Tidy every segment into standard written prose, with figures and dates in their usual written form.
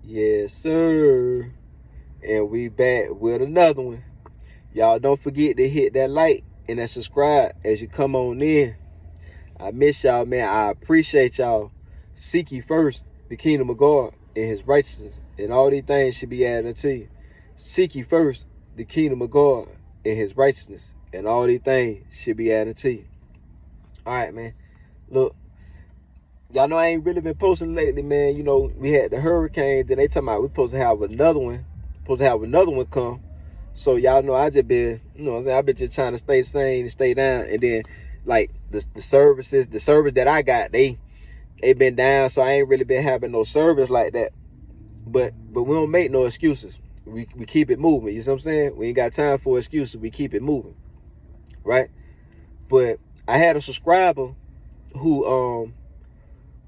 Yes, sir. And we back with another one. Y'all don't forget to hit that like and that subscribe as you come on in. I miss y'all, man. I appreciate y'all. Seek ye first the kingdom of God and his righteousness, and all these things should be added unto you. Seek ye first the kingdom of God and his righteousness, and all these things should be added to you. Alright, man. Look, y'all know I ain't really been posting lately, man. You know, we had the hurricane, then they talking about we supposed to have another one. Supposed to have another one come. So y'all know I just been, you know what I'm saying, I've been just trying to stay sane and stay down. And then like the service that I got, they been down, so I ain't really been having no service like that. But we don't make no excuses. We keep it moving, you know what I'm saying? We ain't got time for excuses, we keep it moving. Right? But I had a subscriber who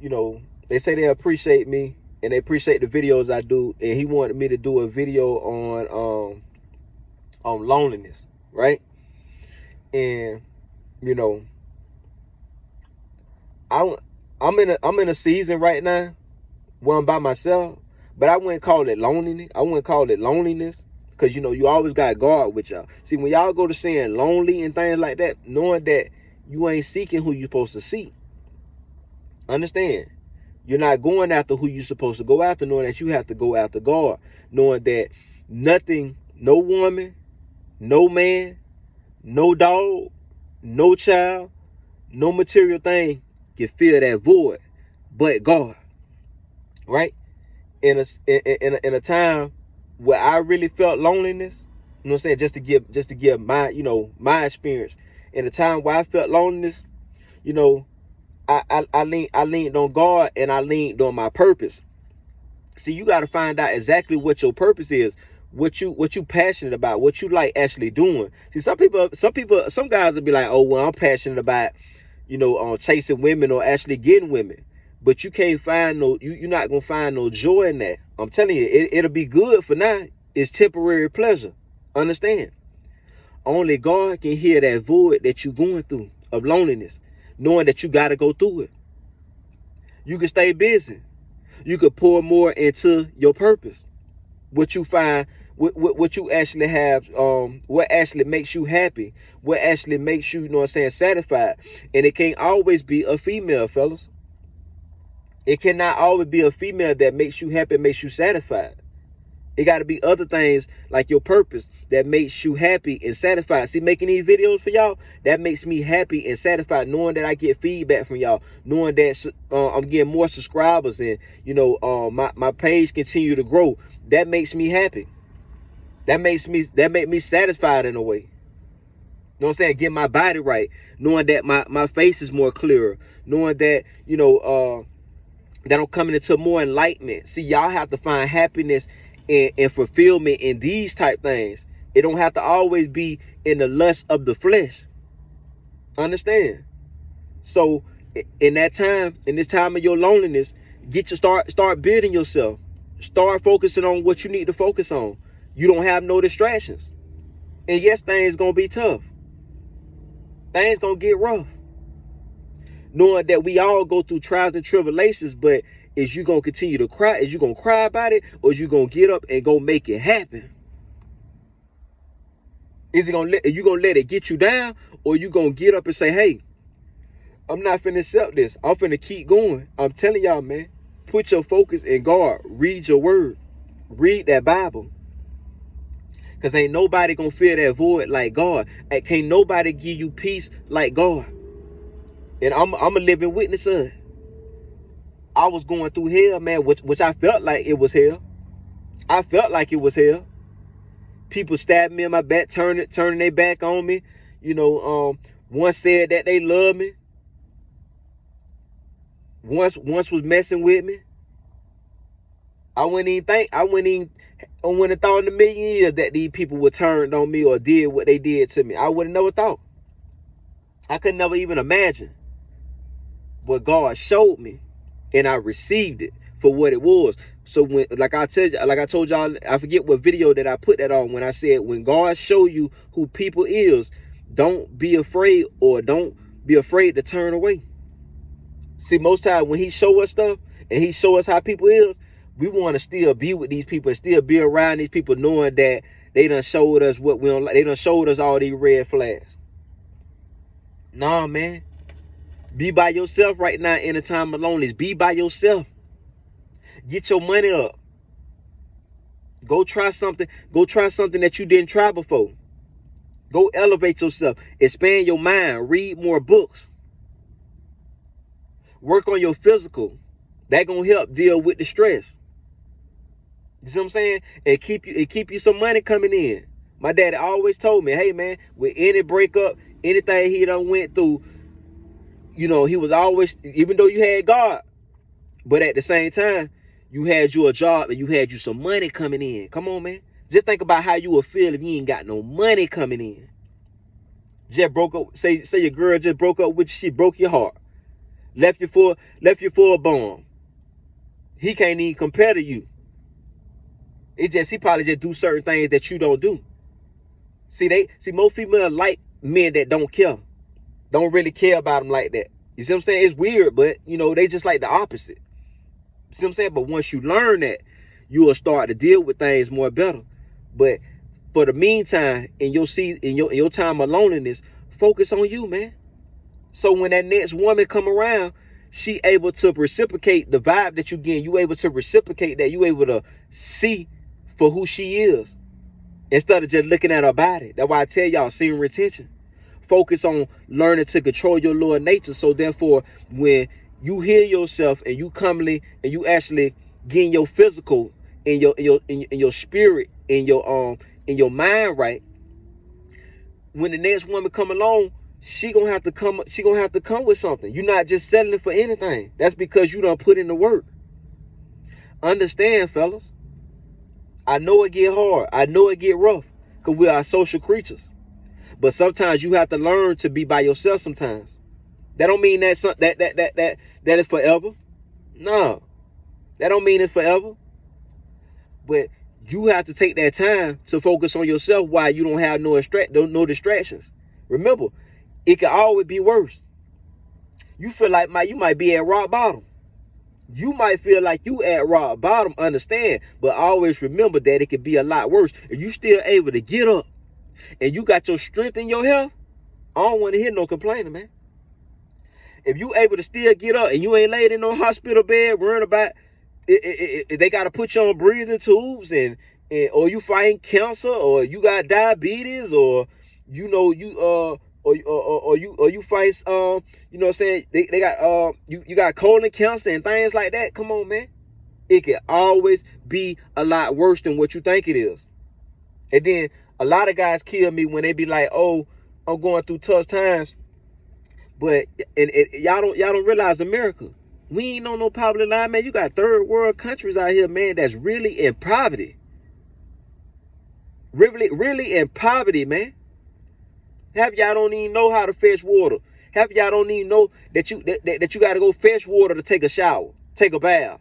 you know, they say they appreciate me and they appreciate the videos I do, and he wanted me to do a video on loneliness, right? And you know, I'm in a season right now where I'm by myself, but I wouldn't call it loneliness. I wouldn't call it loneliness, because you know you always got God with y'all. See, when y'all go to saying lonely and things like that, knowing that you ain't seeking who you supposed to seek. Understand? You're not going after who you're supposed to go after, knowing that you have to go after God, knowing that nothing, no woman, no man, no dog, no child, no material thing can fill that void but God, right? In a time where I really felt loneliness, you know what I'm saying, just to give my, you know, my experience. In a time where I felt loneliness, you know, I leaned on God, and I leaned on my purpose. See, you got to find out exactly what your purpose is, what you passionate about, what you like actually doing. See, some guys will be like, oh well, I'm passionate about, you know, chasing women or actually getting women, but you can't find no, you're not gonna find no joy in that. I'm telling you, it'll be good for now. It's temporary pleasure. Understand? Only God can hear that void that you're going through of loneliness, knowing that you got to go through it. You can stay busy. You could pour more into your purpose. What you find, what you actually have, what actually makes you happy, what actually makes you, you know what I'm saying, satisfied. And it can't always be a female, fellas. It cannot always be a female that makes you happy, makes you satisfied. It got to be other things like your purpose that makes you happy and satisfied. See, making these videos for y'all, that makes me happy and satisfied, knowing that I get feedback from y'all, knowing that I'm getting more subscribers, and you know, my page continue to grow. That makes me happy. That makes me satisfied in a way. You know what I'm saying? Get my body right, knowing that my face is more clearer, knowing that, you know, that I'm coming into more enlightenment. See, y'all have to find happiness and fulfillment in these type things. It don't have to always be in the lust of the flesh. Understand? So in that time, in this time of your loneliness, start building yourself. Start focusing on what you need to focus on. You don't have no distractions. And yes, things gonna be tough. Things gonna get rough. Knowing that we all go through trials and tribulations, but is you gonna continue to cry? Is you gonna cry about it, or is you gonna get up and go make it happen? Are you gonna let it get you down, or you gonna get up and say, hey, I'm not finna accept this. I'm finna keep going. I'm telling y'all, man, put your focus in God. Read your word. Read that Bible. Because ain't nobody gonna fill that void like God. Can't nobody give you peace like God. And I'm a living witness of it. I was going through hell, man, which I felt like it was hell. I felt like it was hell. People stabbed me in my back, turning their back on me. You know, one said that they love me. Once was messing with me. I wouldn't have thought in a million years that these people would turn on me or did what they did to me. I would have never thought. I could never even imagine. But God showed me, and I received it for what it was. So when, like I told y'all, I forget what video that I put that on, when I said, when God show you who people is, don't be afraid, or don't be afraid to turn away. See, most times when he show us stuff and he show us how people is, We want to still be with these people and still be around these people, knowing that they done showed us what we don't like. They done showed us all these red flags. Nah, man. Be by yourself right now in a time of loneliness. Be by yourself. Get your money up. Go try something. Go try something that you didn't try before. Go elevate yourself. Expand your mind. Read more books. Work on your physical. That gonna help deal with the stress. You see what I'm saying? And keep you some money coming in. My daddy always told me, hey man, with any breakup, anything he done went through, you know, he was always, even though you had God, but at the same time, you had you a job and you had you some money coming in. Come on, man. Just think about how you would feel if you ain't got no money coming in. Just broke up. Say your girl just broke up with you. She broke your heart. Left you for a bum. He can't even compare to you. He probably just do certain things that you don't do. See most females like men that don't care. Don't really care about them like that. You see what I'm saying? It's weird, but you know, they just like the opposite. You see what I'm saying? But once you learn that, you will start to deal with things more better. But for the meantime, in your time of loneliness, focus on you, man. So when that next woman come around, she able to reciprocate the vibe that you get. You able to reciprocate that. You able to see for who she is instead of just looking at her body. That's why I tell y'all, seeing retention. Focus on learning to control your lower nature. So therefore, when you heal yourself and you comely and you actually getting your physical and your spirit and your mind right, when the next woman come along, she gonna have to come with something. You're not just settling for anything. That's because you done put in the work. Understand, fellas. I know it get hard. I know it get rough, because we are social creatures. But sometimes you have to learn to be by yourself sometimes. That don't mean that is forever. No. That don't mean it's forever. But you have to take that time to focus on yourself while you don't have no distractions. Remember, it can always be worse. You feel like you might be at rock bottom. You might feel like you at rock bottom, understand, but always remember that it could be a lot worse. If you still able to get up and you got your strength in your health, I don't want to hear no complaining, man. If you able to still get up and you ain't laid in no hospital bed worrying about they got to put you on breathing tubes and or you fighting cancer or you got diabetes or you know you or you fight you know what I'm saying, they got you got colon cancer and things like that. Come on, man. It can always be a lot worse than what you think it is. And then a lot of guys kill me when they be like, oh, I'm going through tough times. But y'all don't realize America. We ain't on no poverty line, man. You got third world countries out here, man, that's really in poverty. Really in poverty, man. Half y'all don't even know how to fetch water. Half y'all don't even know that you got to go fetch water to take a shower, take a bath.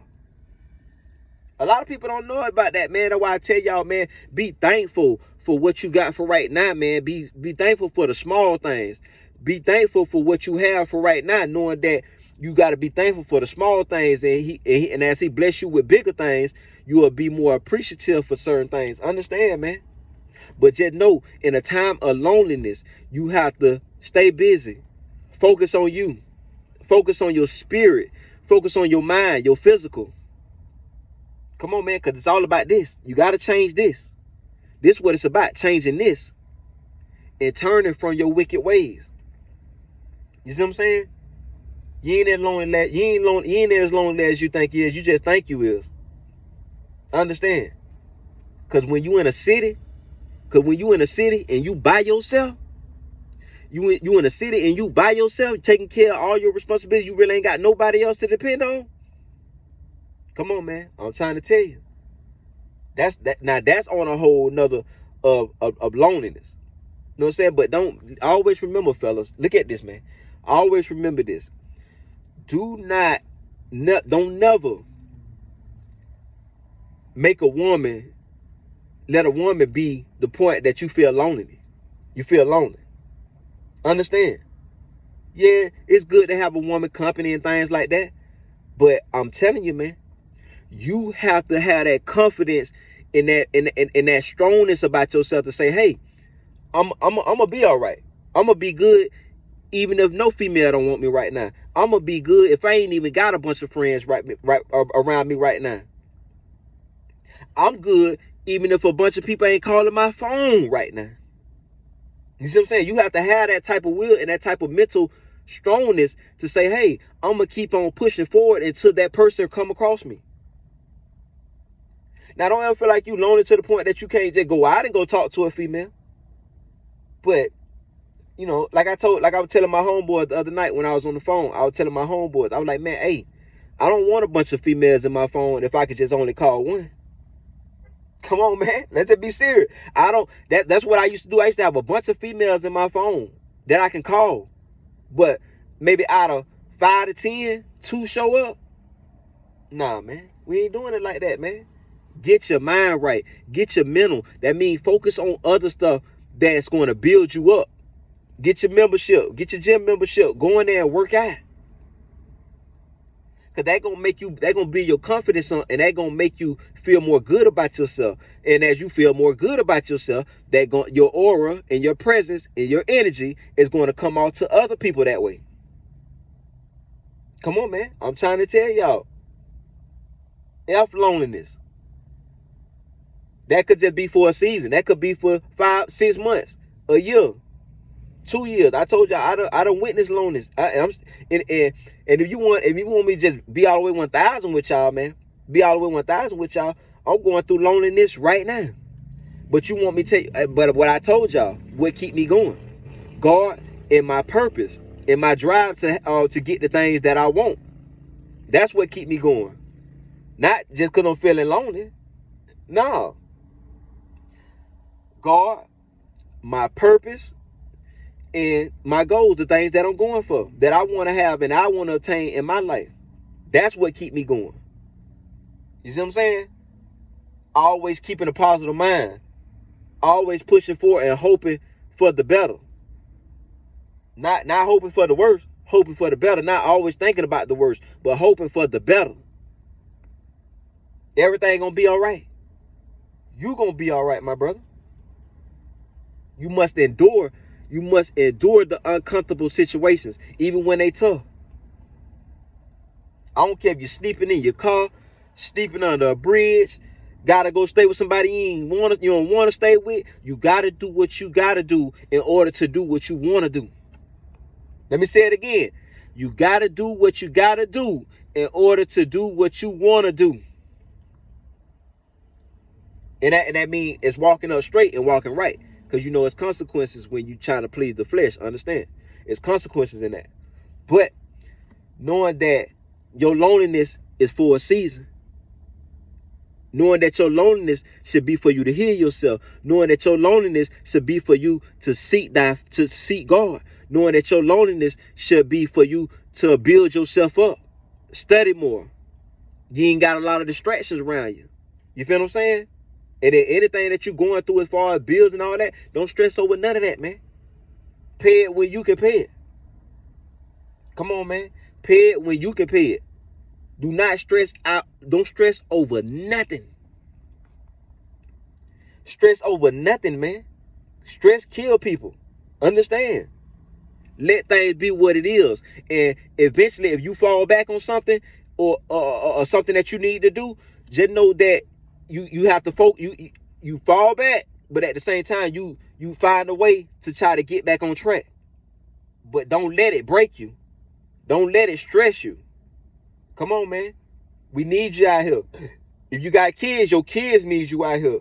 A lot of people don't know about that, man. That's why I tell y'all, man, be thankful for what you got for right now, man. Be thankful for the small things. Be thankful for what you have for right now, knowing that you got to be thankful for the small things, and as he bless you with bigger things, you will be more appreciative for certain things. Understand, man? But just know, in a time of loneliness, you have to stay busy. Focus on you. Focus on your spirit. Focus on your mind, your physical. Come on, man, because it's all about this. You got to change this. This is what it's about, changing this and turning from your wicked ways. You see what I'm saying? You ain't as lonely as you think you is. You just think you is. Understand? Because when you in a city, and you by yourself, you in a city and you by yourself, taking care of all your responsibilities, you really ain't got nobody else to depend on. Come on, man. I'm trying to tell you. That's on a whole nother of loneliness. You know what I'm saying? But don't always remember, fellas. Look at this, man. Always remember this. Don't never let a woman be the point that you feel lonely. You feel lonely. Understand? Yeah, it's good to have a woman company and things like that. But I'm telling you, man, You have to have that confidence in that strongness about yourself to say, hey, I'm gonna be all right. I'm gonna be good even if no female don't want me right now. I'm gonna be good if I ain't even got a bunch of friends right around me right now. I'm good even if a bunch of people ain't calling my phone right now. You see what I'm saying? You have to have that type of will and that type of mental strongness to say, hey, I'm gonna keep on pushing forward until that person come across me. Now, don't ever feel like you lonely to the point that you can't just go out and go talk to a female. But, you know, like I was telling my homeboy the other night when I was on the phone, I was telling my homeboys, I was like, man, hey, I don't want a bunch of females in my phone if I could just only call one. Come on, man. Let's just be serious. That's what I used to do. I used to have a bunch of females in my phone that I can call. But maybe out of 5 to 10, 2 show up. Nah, man. We ain't doing it like that, man. Get your mind right. Get your mental. That means focus on other stuff that's going to build you up. Get your membership. Get your gym membership. Go in there and work out. Because that gonna build your confidence on, and that gonna make you feel more good about yourself. And as you feel more good about yourself, your aura and your presence and your energy is going to come out to other people that way. Come on, man. I'm trying to tell y'all. F loneliness. That could just be for a season. That could be for 5, 6 months, a year, 2 years. I told y'all I don't witness loneliness. And if you want me to just be all the way 1,000 with y'all, man, be all the way 1,000 with y'all, I'm going through loneliness right now. But you want me to tell you, but what I told y'all, what keep me going? God and my purpose and my drive to get the things that I want. That's what keep me going. Not just because I'm feeling lonely. No. God, my purpose, and my goals, the things that I'm going for, that I want to have and I want to obtain in my life. That's what keep me going. You see what I'm saying? Always keeping a positive mind. Always pushing forward and hoping for the better. Not hoping for the worst, hoping for the better. Not always thinking about the worst, but hoping for the better. Everything gonna be all right. You gonna be all right, my brother. You must endure the uncomfortable situations, even when they tough. I don't care if you're sleeping in your car, sleeping under a bridge, gotta go stay with somebody you don't want to stay with. You gotta do what you gotta do in order to do what you want to do. Let me say it again. You gotta do what you gotta do in order to do what you want to do. And that means it's walking up straight and walking right. Because you know it's consequences when you trying to please the flesh. Understand? It's consequences in that. But knowing that your loneliness is for a season. Knowing that your loneliness should be for you to heal yourself. Knowing that your loneliness should be for you to seek God. Knowing that your loneliness should be for you to build yourself up. Study more. You ain't got a lot of distractions around you. You feel what I'm saying? And then anything that you're going through as far as bills and all that, don't stress over none of that, man. Pay it when you can pay it. Come on, man. Pay it when you can pay it. Do not stress out. Don't stress over nothing. Stress over nothing, man. Stress kill people. Understand? Let things be what it is. And eventually, if you fall back on something or something that you need to do, just know that you have to focus. You fall back, but at the same time, you find a way to try to get back on track. But don't let it break you. Don't let it stress you. Come on, man. We need you out here. If you got kids, your kids need you out here.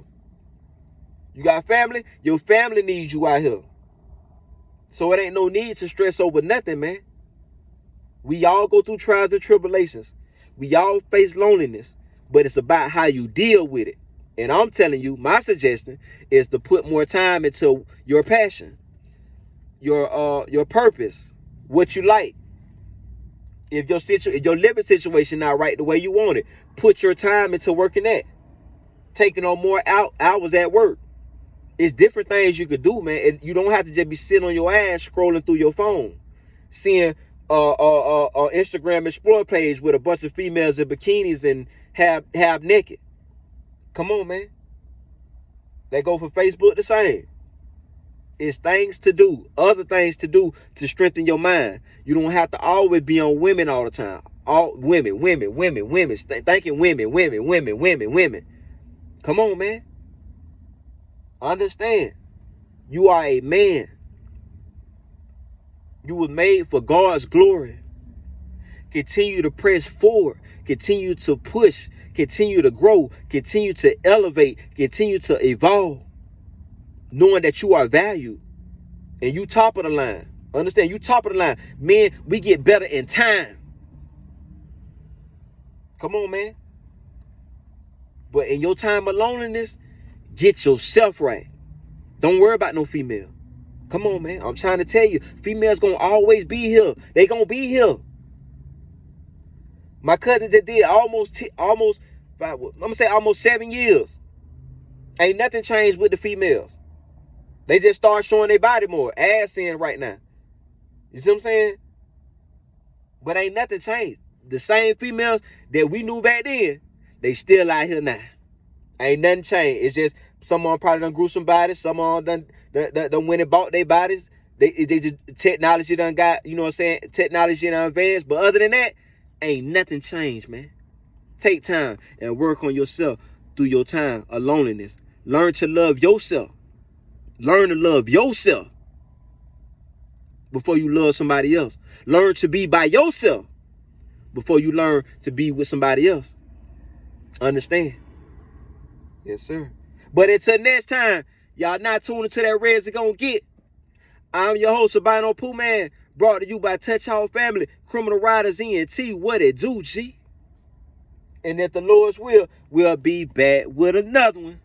You got family, your family needs you out here. So it ain't no need to stress over nothing, man. We all go through trials and tribulations. We all face loneliness, but it's about how you deal with it. And I'm telling you, my suggestion is to put more time into your passion, your purpose, what you like. If your living situation not right the way you want it, put your time into working that. Taking on more hours at work. It's different things you could do, man. And you don't have to just be sitting on your ass scrolling through your phone, seeing Instagram explore page with a bunch of females in bikinis half naked. Come on, man. They go for Facebook the same. It's things to do, other things to do to strengthen your mind. You don't have to always be on women all the time. All women. Thinking women. Come on, man. Understand. You are a man. You were made for God's glory. Continue to press forward. Continue to push. Continue to grow. Continue to elevate. Continue to evolve. Knowing that you are valued. And you top of the line. Understand, you top of the line. Men, we get better in time. Come on, man. But in your time of loneliness, get yourself right. Don't worry about no female. Come on, man. I'm trying to tell you, females gonna always be here. They gonna be here. My cousin that did almost 7 years. Ain't nothing changed with the females. They just start showing their body more. Ass in right now. You see what I'm saying? But ain't nothing changed. The same females that we knew back then, they still out here now. Ain't nothing changed. It's just some of them probably done grew some bodies. Some of them done went and bought their bodies. They just, technology done got, you know what I'm saying? Technology done advanced. But other than that, ain't nothing changed, man. Take time and work on yourself through your time of loneliness. Learn to love yourself. Learn to love yourself before you love somebody else. Learn to be by yourself before you learn to be with somebody else. Understand? Yes, sir. But until next time, y'all not tuned into that Reds It Gonna Get. I'm your host, Albino Pooh Man, brought to you by Touch Hall Family, Criminal Riders ENT. What it do, G? And if the Lord's will, we'll be back with another one.